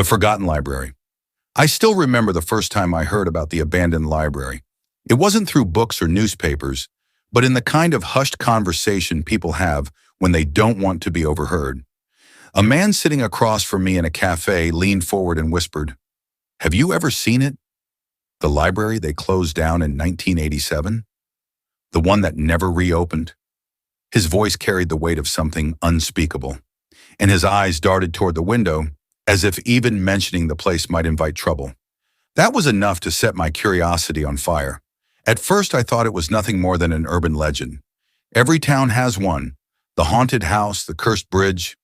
The Forgotten Library. I still remember the first time I heard about the abandoned library. It wasn't through books or newspapers, but in the kind of hushed conversation people have when they don't want to be overheard. A man sitting across from me in a cafe leaned forward and whispered, "Have you ever seen it? The library they closed down in 1987? The one that never reopened?" His voice carried the weight of something unspeakable, and his eyes darted toward the window, as if even mentioning the place might invite trouble. That was enough to set my curiosity on fire. At first, I thought it was nothing more than an urban legend. Every town has one: the haunted house, the cursed bridge,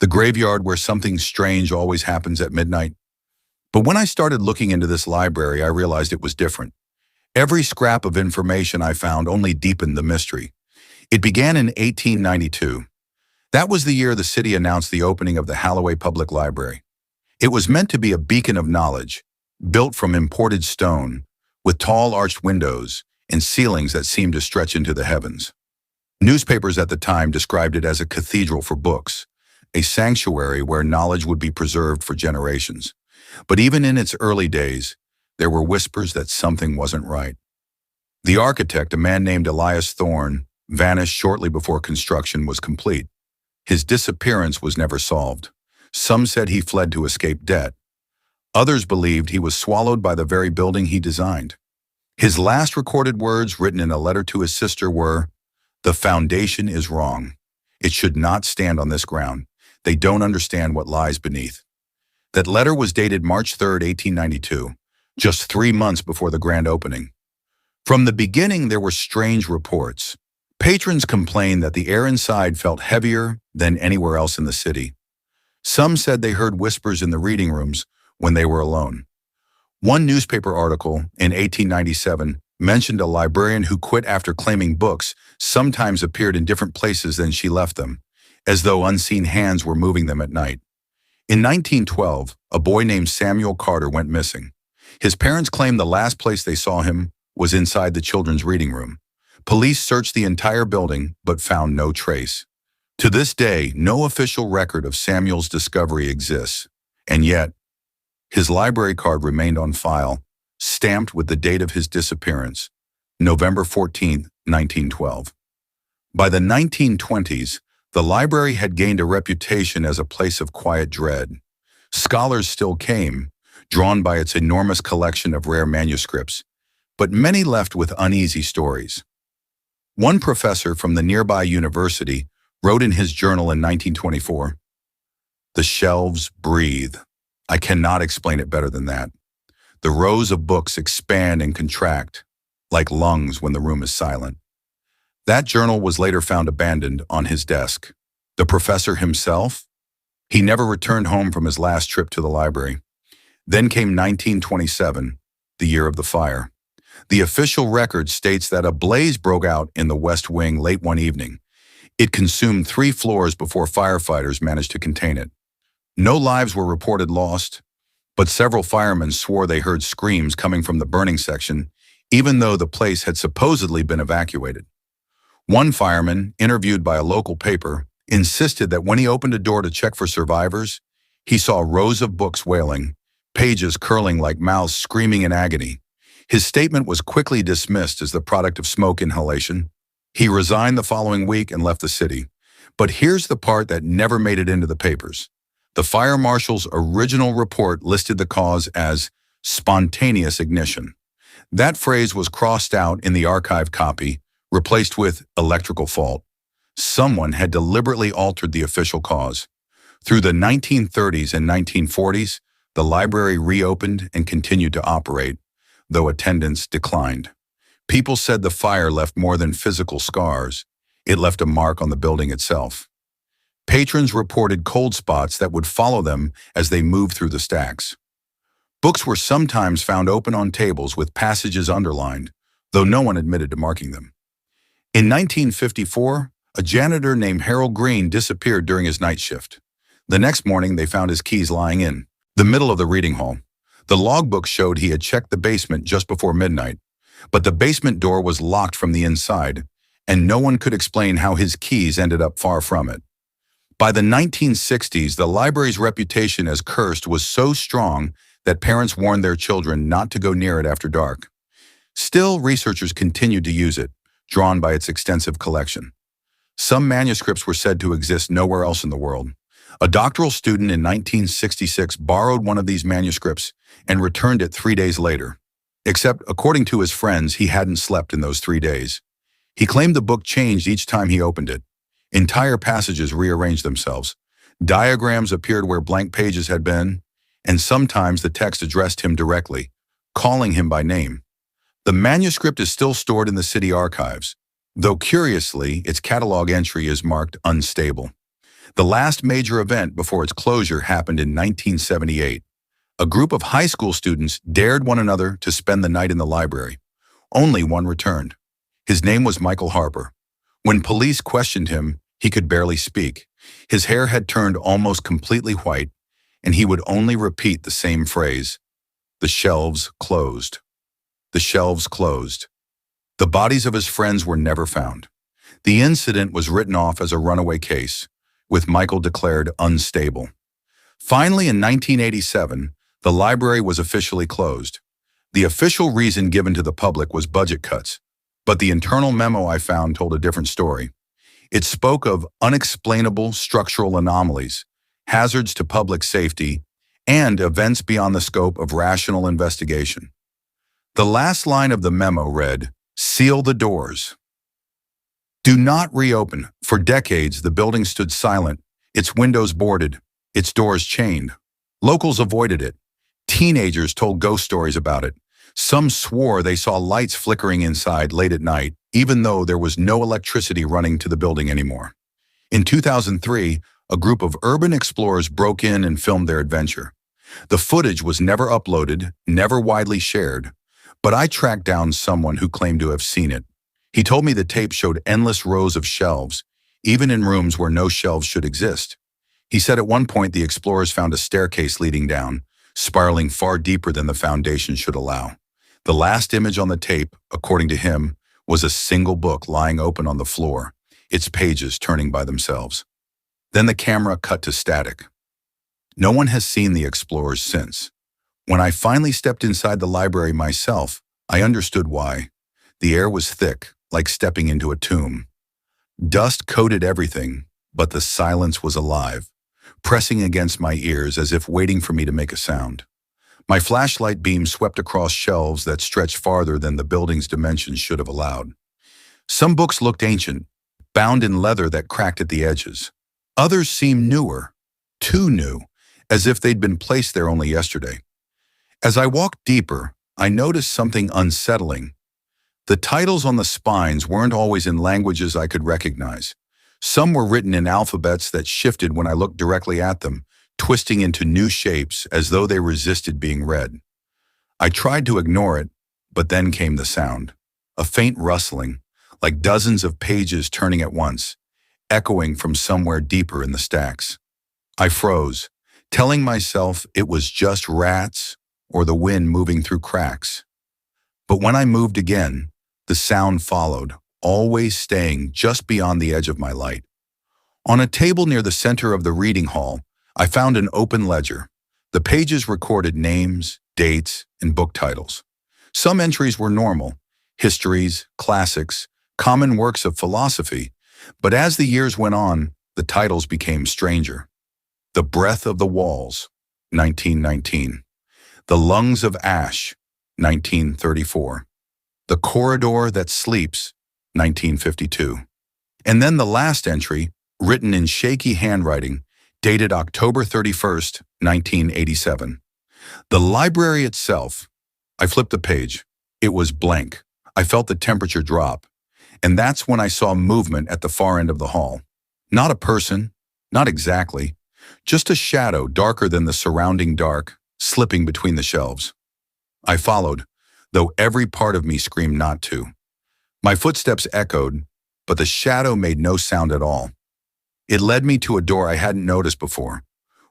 the graveyard where something strange always happens at midnight. But when I started looking into this library, I realized it was different. Every scrap of information I found only deepened the mystery. It began in 1892. That was the year the city announced the opening of the Halloway Public Library. It was meant to be a beacon of knowledge, built from imported stone, with tall arched windows and ceilings that seemed to stretch into the heavens. Newspapers at the time described it as a cathedral for books, a sanctuary where knowledge would be preserved for generations. But even in its early days, there were whispers that something wasn't right. The architect, a man named Elias Thorne, vanished shortly before construction was complete. His disappearance was never solved. Some said he fled to escape debt. Others believed he was swallowed by the very building he designed. His last recorded words, written in a letter to his sister, were, "The foundation is wrong. It should not stand on this ground. They don't understand what lies beneath." That letter was dated March 3, 1892, just 3 months before the grand opening. From the beginning, there were strange reports. Patrons complained that the air inside felt heavier than anywhere else in the city. Some said they heard whispers in the reading rooms when they were alone. One newspaper article in 1897 mentioned a librarian who quit after claiming books sometimes appeared in different places than she left them, as though unseen hands were moving them at night. In 1912, a boy named Samuel Carter went missing. His parents claimed the last place they saw him was inside the children's reading room. Police searched the entire building but found no trace. To this day, no official record of Samuel's discovery exists, and yet, his library card remained on file, stamped with the date of his disappearance, November 14, 1912. By the 1920s, the library had gained a reputation as a place of quiet dread. Scholars still came, drawn by its enormous collection of rare manuscripts, but many left with uneasy stories. One professor from the nearby university wrote in his journal in 1924, "The shelves breathe. I cannot explain it better than that. The rows of books expand and contract, like lungs when the room is silent." That journal was later found abandoned on his desk. The professor himself? He never returned home from his last trip to the library. Then came 1927, the year of the fire. The official record states that a blaze broke out in the West Wing late one evening. It consumed 3 floors before firefighters managed to contain it. No lives were reported lost, but several firemen swore they heard screams coming from the burning section, even though the place had supposedly been evacuated. One fireman, interviewed by a local paper, insisted that when he opened a door to check for survivors, he saw rows of books wailing, pages curling like mouths screaming in agony. His statement was quickly dismissed as the product of smoke inhalation. He resigned the following week and left the city. But here's the part that never made it into the papers. The fire marshal's original report listed the cause as spontaneous ignition. That phrase was crossed out in the archived copy, replaced with electrical fault. Someone had deliberately altered the official cause. Through the 1930s and 1940s, the library reopened and continued to operate, though attendance declined. People said the fire left more than physical scars. It left a mark on the building itself. Patrons reported cold spots that would follow them as they moved through the stacks. Books were sometimes found open on tables with passages underlined, though no one admitted to marking them. In 1954, a janitor named Harold Green disappeared during his night shift. The next morning, they found his keys lying in the middle of the reading hall. The logbook showed he had checked the basement just before midnight, but the basement door was locked from the inside, and no one could explain how his keys ended up far from it. By the 1960s, the library's reputation as cursed was so strong that parents warned their children not to go near it after dark. Still, researchers continued to use it, drawn by its extensive collection. Some manuscripts were said to exist nowhere else in the world. A doctoral student in 1966 borrowed one of these manuscripts and returned it 3 days later. Except, according to his friends, he hadn't slept in those 3 days. He claimed the book changed each time he opened it. Entire passages rearranged themselves. Diagrams appeared where blank pages had been, and sometimes the text addressed him directly, calling him by name. The manuscript is still stored in the city archives, though curiously, its catalog entry is marked unstable. The last major event before its closure happened in 1978. A group of high school students dared one another to spend the night in the library. Only one returned. His name was Michael Harper. When police questioned him, he could barely speak. His hair had turned almost completely white, and he would only repeat the same phrase: "The shelves closed. The shelves closed." The bodies of his friends were never found. The incident was written off as a runaway case, with Michael declared unstable. Finally, in 1987, the library was officially closed. The official reason given to the public was budget cuts, but the internal memo I found told a different story. It spoke of unexplainable structural anomalies, hazards to public safety, and events beyond the scope of rational investigation. The last line of the memo read, "Seal the doors. Do not reopen." For decades, the building stood silent, its windows boarded, its doors chained. Locals avoided it. Teenagers told ghost stories about it. Some swore they saw lights flickering inside late at night, even though there was no electricity running to the building anymore. In 2003, a group of urban explorers broke in and filmed their adventure. The footage was never uploaded, never widely shared, but I tracked down someone who claimed to have seen it. He told me the tape showed endless rows of shelves, even in rooms where no shelves should exist. He said at one point the explorers found a staircase leading down, spiraling far deeper than the foundation should allow. The last image on the tape, according to him, was a single book lying open on the floor, its pages turning by themselves. Then the camera cut to static. No one has seen the explorers since. When I finally stepped inside the library myself, I understood why. The air was thick, like stepping into a tomb. Dust coated everything, but the silence was alive, pressing against my ears as if waiting for me to make a sound. My flashlight beam swept across shelves that stretched farther than the building's dimensions should have allowed. Some books looked ancient, bound in leather that cracked at the edges. Others seemed newer, too new, as if they'd been placed there only yesterday. As I walked deeper, I noticed something unsettling. The titles on the spines weren't always in languages I could recognize. Some were written in alphabets that shifted when I looked directly at them, twisting into new shapes as though they resisted being read. I tried to ignore it, but then came the sound. A faint rustling, like dozens of pages turning at once, echoing from somewhere deeper in the stacks. I froze, telling myself it was just rats or the wind moving through cracks. But when I moved again, the sound followed, always staying just beyond the edge of my light. On a table near the center of the reading hall, I found an open ledger. The pages recorded names, dates, and book titles. Some entries were normal, histories, classics, common works of philosophy, but as the years went on, the titles became stranger. The Breath of the Walls, 1919. The Lungs of Ash, 1934. The Corridor That Sleeps, 1952. And then the last entry, written in shaky handwriting, dated October 31st, 1987. The library itself, I flipped the page. It was blank. I felt the temperature drop. And that's when I saw movement at the far end of the hall. Not a person, not exactly, just a shadow darker than the surrounding dark, slipping between the shelves. I followed, though every part of me screamed not to. My footsteps echoed, but the shadow made no sound at all. It led me to a door I hadn't noticed before,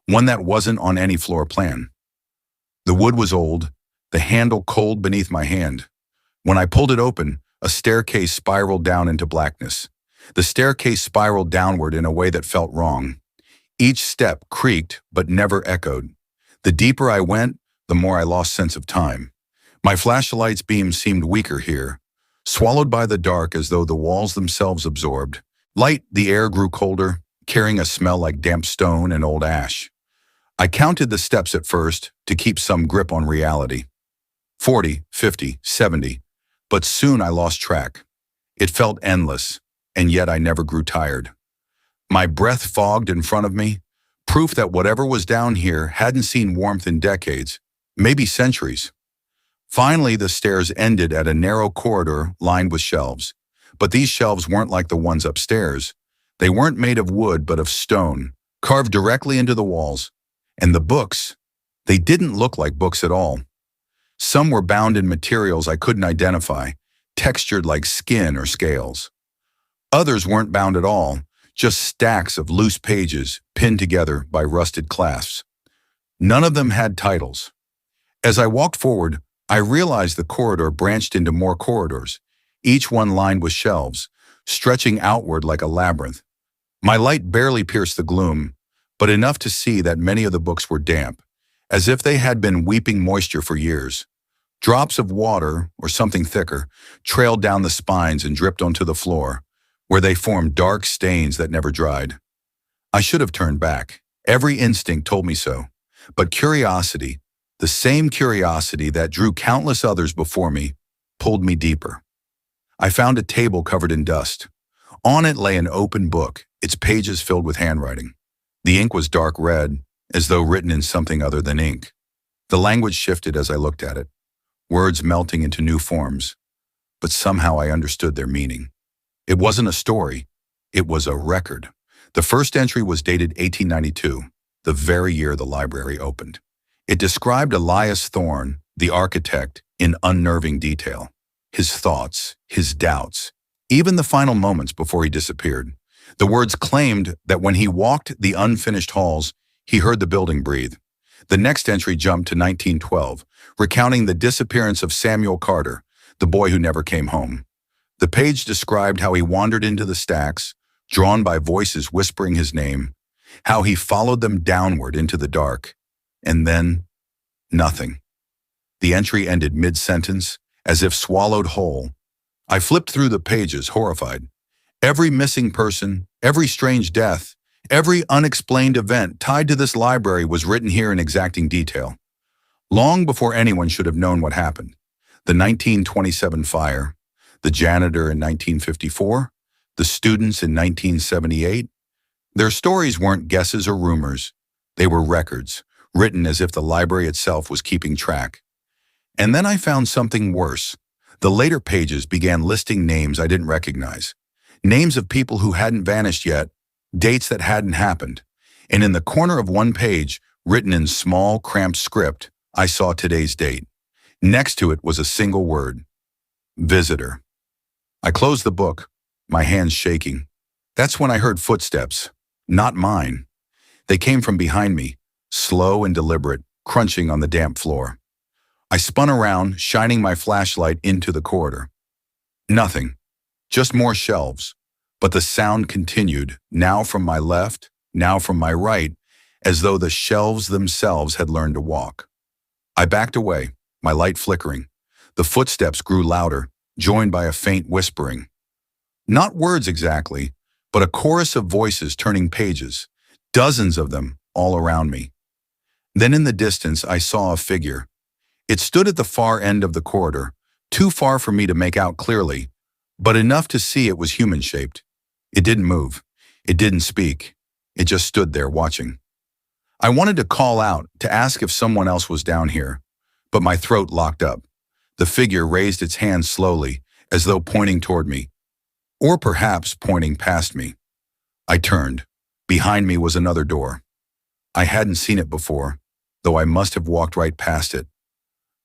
one that wasn't on any floor plan. The wood was old, the handle cold beneath my hand. When I pulled it open, a staircase spiraled down into blackness. The staircase spiraled downward in a way that felt wrong. Each step creaked but never echoed. The deeper I went, the more I lost sense of time. My flashlight's beam seemed weaker here, swallowed by the dark as though the walls themselves absorbed. Light, the air grew colder, carrying a smell like damp stone and old ash. I counted the steps at first to keep some grip on reality. 40, 50, 70. But soon I lost track. It felt endless, and yet I never grew tired. My breath fogged in front of me, proof that whatever was down here hadn't seen warmth in decades, maybe centuries. Finally, the stairs ended at a narrow corridor lined with shelves. But these shelves weren't like the ones upstairs. They weren't made of wood but of stone, carved directly into the walls. And the books, they didn't look like books at all. Some were bound in materials I couldn't identify, textured like skin or scales. Others weren't bound at all, just stacks of loose pages pinned together by rusted clasps. None of them had titles. As I walked forward, I realized the corridor branched into more corridors, each one lined with shelves, stretching outward like a labyrinth. My light barely pierced the gloom, but enough to see that many of the books were damp, as if they had been weeping moisture for years. Drops of water, or something thicker, trailed down the spines and dripped onto the floor, where they formed dark stains that never dried. I should have turned back. Every instinct told me so. But curiosity, the same curiosity that drew countless others before me, pulled me deeper. I found a table covered in dust. On it lay an open book, its pages filled with handwriting. The ink was dark red, as though written in something other than ink. The language shifted as I looked at it, words melting into new forms, but somehow I understood their meaning. It wasn't a story, it was a record. The first entry was dated 1892, the very year the library opened. It described Elias Thorne, the architect, in unnerving detail. His thoughts, his doubts, even the final moments before he disappeared. The words claimed that when he walked the unfinished halls, he heard the building breathe. The next entry jumped to 1912, recounting the disappearance of Samuel Carter, the boy who never came home. The page described how he wandered into the stacks, drawn by voices whispering his name, how he followed them downward into the dark, and then nothing. The entry ended mid-sentence, as if swallowed whole. I flipped through the pages, horrified. Every missing person, every strange death, every unexplained event tied to this library was written here in exacting detail. Long before anyone should have known what happened. The 1927 fire, the janitor in 1954, the students in 1978. Their stories weren't guesses or rumors. They were records, written as if the library itself was keeping track. And then I found something worse. The later pages began listing names I didn't recognize. Names of people who hadn't vanished yet, dates that hadn't happened. And in the corner of one page, written in small, cramped script, I saw today's date. Next to it was a single word: visitor. I closed the book, my hands shaking. That's when I heard footsteps, not mine. They came from behind me, slow and deliberate, crunching on the damp floor. I spun around, shining my flashlight into the corridor. Nothing, just more shelves. But the sound continued, now from my left, now from my right, as though the shelves themselves had learned to walk. I backed away, my light flickering. The footsteps grew louder, joined by a faint whispering. Not words exactly, but a chorus of voices turning pages, dozens of them all around me. Then in the distance I saw a figure. It stood at the far end of the corridor, too far for me to make out clearly, but enough to see it was human-shaped. It didn't move. It didn't speak. It just stood there watching. I wanted to call out, to ask if someone else was down here, but my throat locked up. The figure raised its hand slowly, as though pointing toward me, or perhaps pointing past me. I turned. Behind me was another door. I hadn't seen it before, though I must have walked right past it.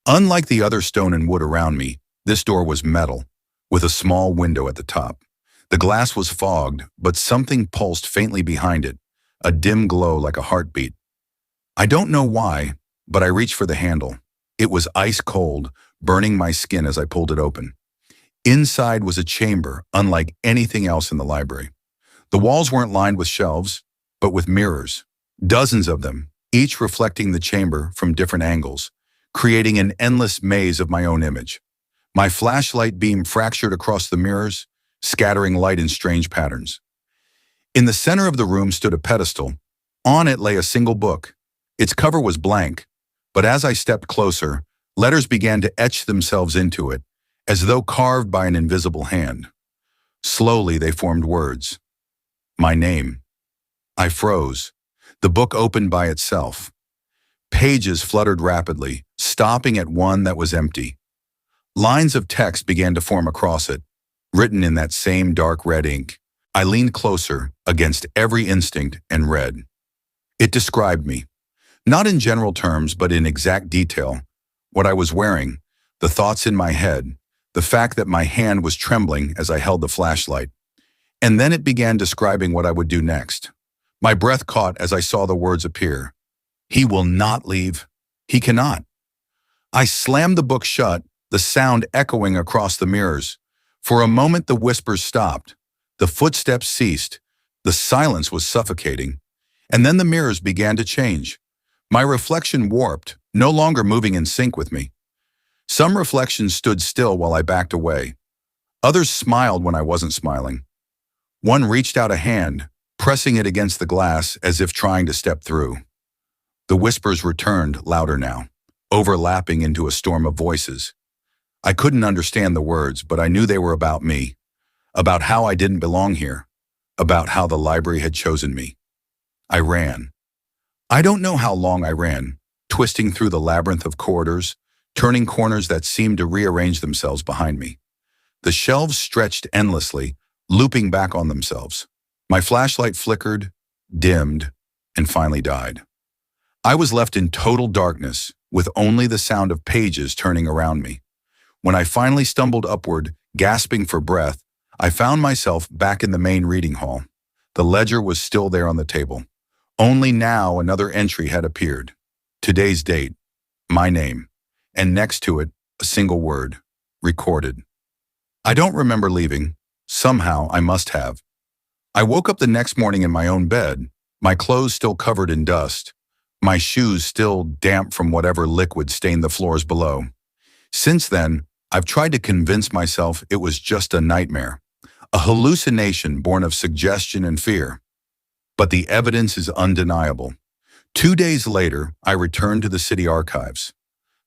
Unlike the other stone and wood around me, this door was metal, with a small window at the top. The glass was fogged, but something pulsed faintly behind it, a dim glow like a heartbeat. I don't know why, but I reached for the handle. It was ice cold, burning my skin as I pulled it open. Inside was a chamber, unlike anything else in the library. The walls weren't lined with shelves. but with mirrors. Dozens of them, each reflecting the chamber from different angles, creating an endless maze of my own image. My flashlight beam fractured across the mirrors, scattering light in strange patterns. In the center of the room stood a pedestal. On it lay a single book. Its cover was blank, but as I stepped closer, letters began to etch themselves into it, as though carved by an invisible hand. Slowly they formed words. My name. I froze. The book opened by itself. Pages fluttered rapidly, stopping at one that was empty. Lines of text began to form across it, written in that same dark red ink. I leaned closer, against every instinct, and read. It described me. Not in general terms, but in exact detail. What I was wearing, the thoughts in my head, the fact that my hand was trembling as I held the flashlight. And then it began describing what I would do next. My breath caught as I saw the words appear. He will not leave. He cannot. I slammed the book shut, the sound echoing across the mirrors. For a moment the whispers stopped. The footsteps ceased. The silence was suffocating. And then the mirrors began to change. My reflection warped, no longer moving in sync with me. Some reflections stood still while I backed away. Others smiled when I wasn't smiling. One reached out a hand, pressing it against the glass as if trying to step through. The whispers returned, louder now, overlapping into a storm of voices. I couldn't understand the words, but I knew they were about me, about how I didn't belong here, about how the library had chosen me. I ran. I don't know how long I ran, twisting through the labyrinth of corridors, turning corners that seemed to rearrange themselves behind me. The shelves stretched endlessly, looping back on themselves. My flashlight flickered, dimmed, and finally died. I was left in total darkness, with only the sound of pages turning around me. When I finally stumbled upward, gasping for breath, I found myself back in the main reading hall. The ledger was still there on the table. Only now another entry had appeared. Today's date, my name, and next to it, a single word, recorded. I don't remember leaving. Somehow I must have. I woke up the next morning in my own bed, my clothes still covered in dust, my shoes still damp from whatever liquid stained the floors below. Since then, I've tried to convince myself it was just a nightmare, a hallucination born of suggestion and fear. But the evidence is undeniable. 2 days later, I returned to the city archives.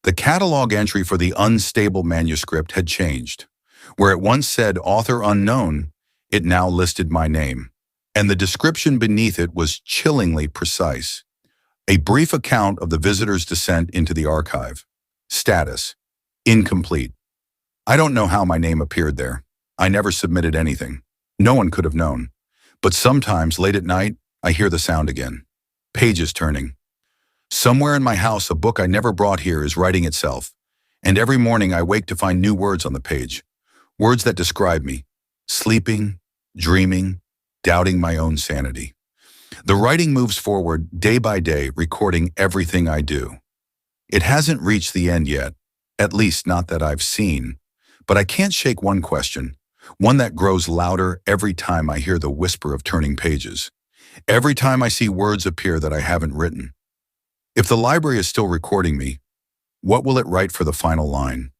The catalog entry for the unstable manuscript had changed. Where it once said author unknown, it now listed my name. And the description beneath it was chillingly precise. A brief account of the visitor's descent into the archive. Status: incomplete. I don't know how my name appeared there. I never submitted anything. No one could have known. But sometimes, late at night, I hear the sound again. Pages turning. Somewhere in my house, a book I never brought here is writing itself. And every morning I wake to find new words on the page. Words that describe me. Sleeping, dreaming, doubting my own sanity. The writing moves forward day by day, recording everything I do. It hasn't reached the end yet, at least not that I've seen. But I can't shake one question, one that grows louder every time I hear the whisper of turning pages. Every time I see words appear that I haven't written. If the library is still recording me, what will it write for the final line?